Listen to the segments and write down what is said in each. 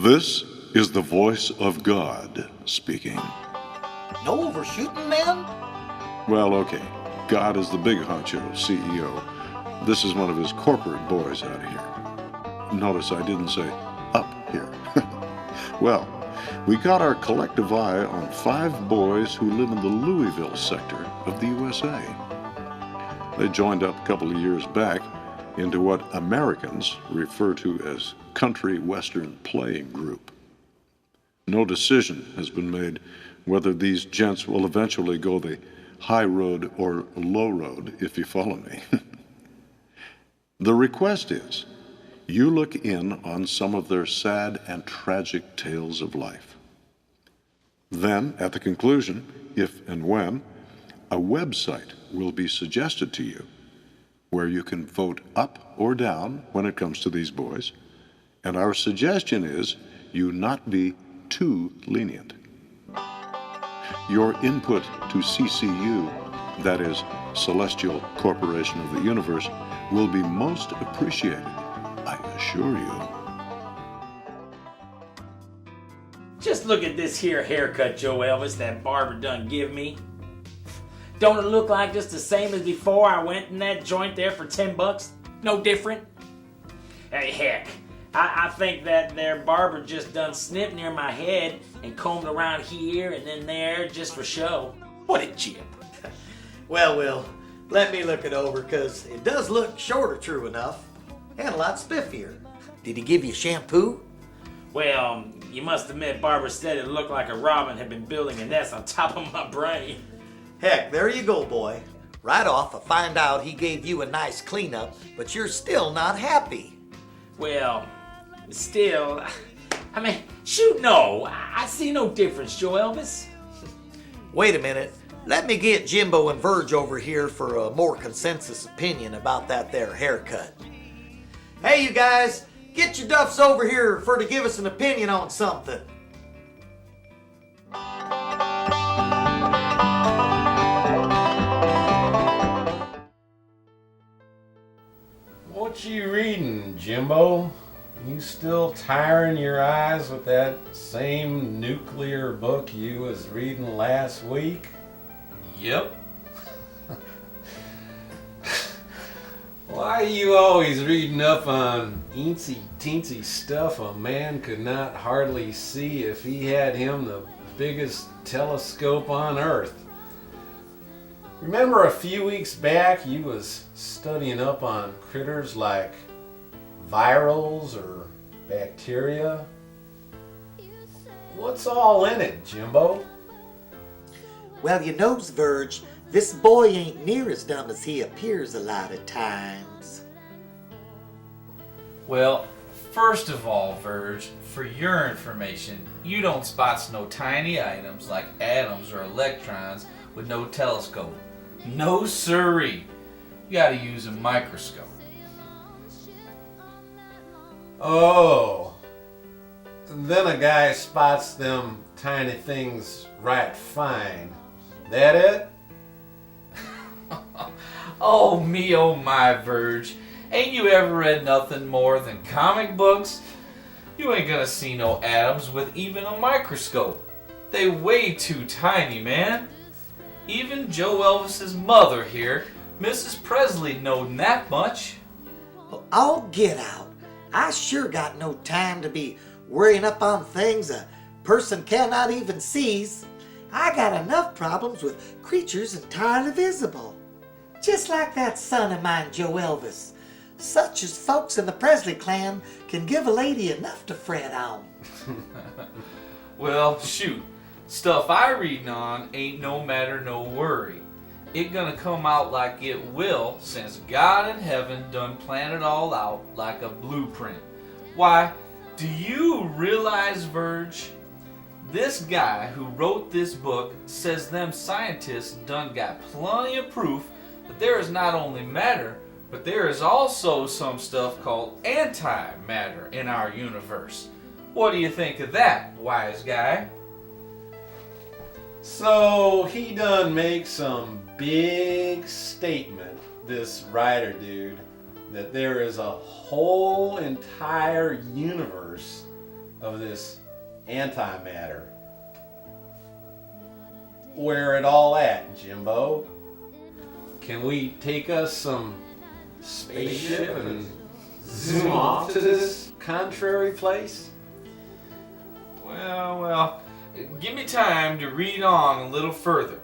This is the voice of God speaking. No overshooting, man? Well, okay. God is the big honcho, CEO. This is one of his corporate boys out here. Notice I didn't say up here. Well, we got our collective eye on 5 boys who live in the Louisville sector of the USA. They joined up a couple of years back into what Americans refer to as Country Western Playing Group. No decision has been made whether these gents will eventually go the high road or low road, if you follow me. The request is, you look in on some of their sad and tragic tales of life. Then, at the conclusion, if and when, a website will be suggested to you where you can vote up or down when it comes to these boys, and our suggestion is you not be too lenient. Your input to CCU, that is, Celestial Corporation of the Universe, will be most appreciated, I assure you. Just look at this here haircut, Joe Elvis, that barber done give me. Don't it look like just the same as before I went in that joint there for $10? No different? Hey, heck, I think that their barber just done snipped near my head and combed around here and then there just for show. What a chip. Well, Will, let me look it over, because it does look shorter, true enough, and a lot spiffier. Did he give you shampoo? Well, you must admit Barber said it looked like a robin had been building a nest on top of my brain. Heck, there you go, boy. Right off, I find out he gave you a nice cleanup, but you're still not happy. Well, still, I mean, shoot, no. I see no difference, Joe Elvis. Wait a minute. Let me get Jimbo and Verge over here for a more consensus opinion about that there haircut. Hey, you guys, get your duffs over here for to give us an opinion on something. What you reading, Jimbo? You still tiring your eyes with that same nuclear book you was reading last week? Yep. Why are you always reading up on eensy-teensy stuff a man could not hardly see if he had him the biggest telescope on Earth? Remember a few weeks back you was studying up on critters like virals or bacteria? What's all in it, Jimbo? Well, you knows, Verge, this boy ain't near as dumb as he appears a lot of times. Well, first of all, Verge, for your information, you don't spot no tiny items like atoms or electrons with no telescope. No siree. You gotta use a microscope. Oh, then a guy spots them tiny things right fine. That it? Oh me, oh my, Verge. Ain't you ever read nothing more than comic books? You ain't gonna see no atoms with even a microscope. They way too tiny, man. Even Joe Elvis's mother here, Mrs. Presley, knowed that much. Well, I'll get out. I sure got no time to be worrying up on things a person cannot even seize. I got enough problems with creatures entirely visible. Just like that son of mine, Joe Elvis. Such as folks in the Presley clan can give a lady enough to fret on. Well, shoot. Stuff I readin' on ain't no matter, no worry. It gonna come out like it will, since God in heaven done planned it all out like a blueprint. Why, do you realize, Verge? This guy who wrote this book says them scientists done got plenty of proof that there is not only matter, but there is also some stuff called antimatter in our universe. What do you think of that, wise guy? So he done make some big statement, this writer dude, that there is a whole entire universe of this antimatter. Where it all at, Jimbo? Can we take us some spaceship and zoom off to this contrary place? Well, give me time to read on a little further.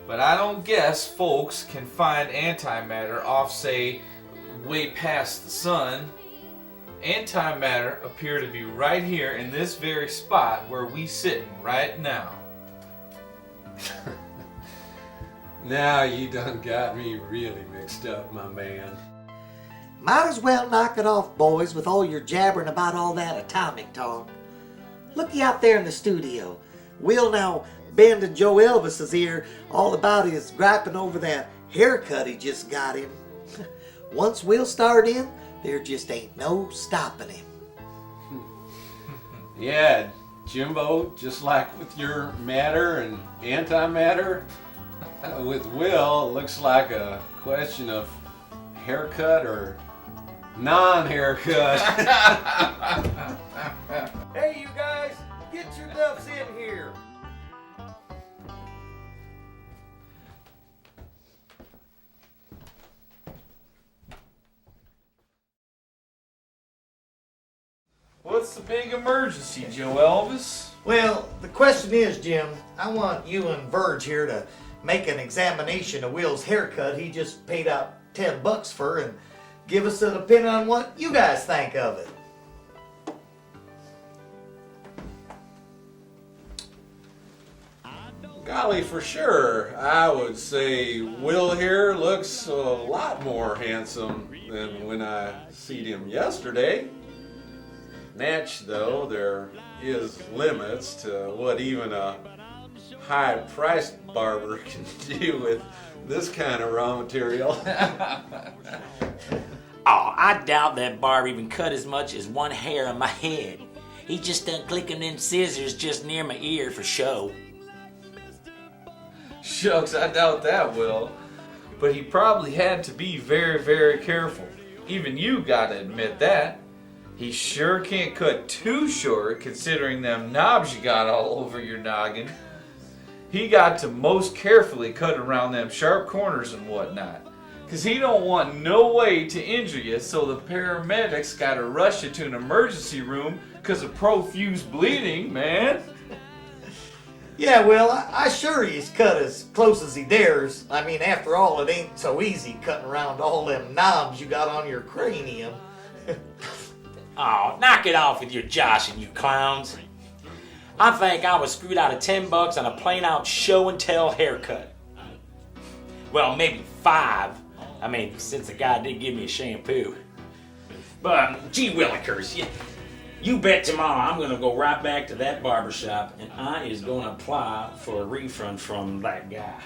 But I don't guess folks can find antimatter off, say, way past the sun. Antimatter appear to be right here in this very spot where we sitting right now. Now you done got me really mixed up, my man. Might as well knock it off, boys, with all your jabbering about all that atomic talk. Looky out there in the studio. Will now bending Joe Elvis's ear all about his griping over that haircut he just got him. Once Will start in, there just ain't no stopping him. Yeah, Jimbo, just like with your matter and antimatter, with Will, it looks like a question of haircut or non-haircut. Hey, you guys, get your duffs in here. What's the big emergency, Joe Elvis? Well, the question is, Jim, I want you and Verge here to make an examination of Will's haircut he just paid out $10 for and give us an opinion on what you guys think of it. Golly, for sure, I would say Will here looks a lot more handsome than when I seen him yesterday. Natch, though, there is limits to what even a high-priced barber can do with this kind of raw material. Oh, I doubt that barber even cut as much as one hair on my head. He just done clicking them scissors just near my ear for show. Shucks, I doubt that, Will. But he probably had to be very, very careful. Even you gotta admit that. He sure can't cut too short considering them knobs you got all over your noggin. He got to most carefully cut around them sharp corners and whatnot. Cause he don't want no way to injure you, so the paramedics gotta rush you to an emergency room cause of profuse bleeding, man. Yeah, well, I sure he's cut as close as he dares. I mean, after all, it ain't so easy cutting around all them knobs you got on your cranium. Oh, knock it off with your joshing, you clowns. I think I was screwed out of $10 on a plain out show and tell haircut. Well, maybe 5. I mean, since the guy did give me a shampoo. But, gee willikers, you bet tomorrow I'm going to go right back to that barber shop and I is going to apply for a refund from that guy.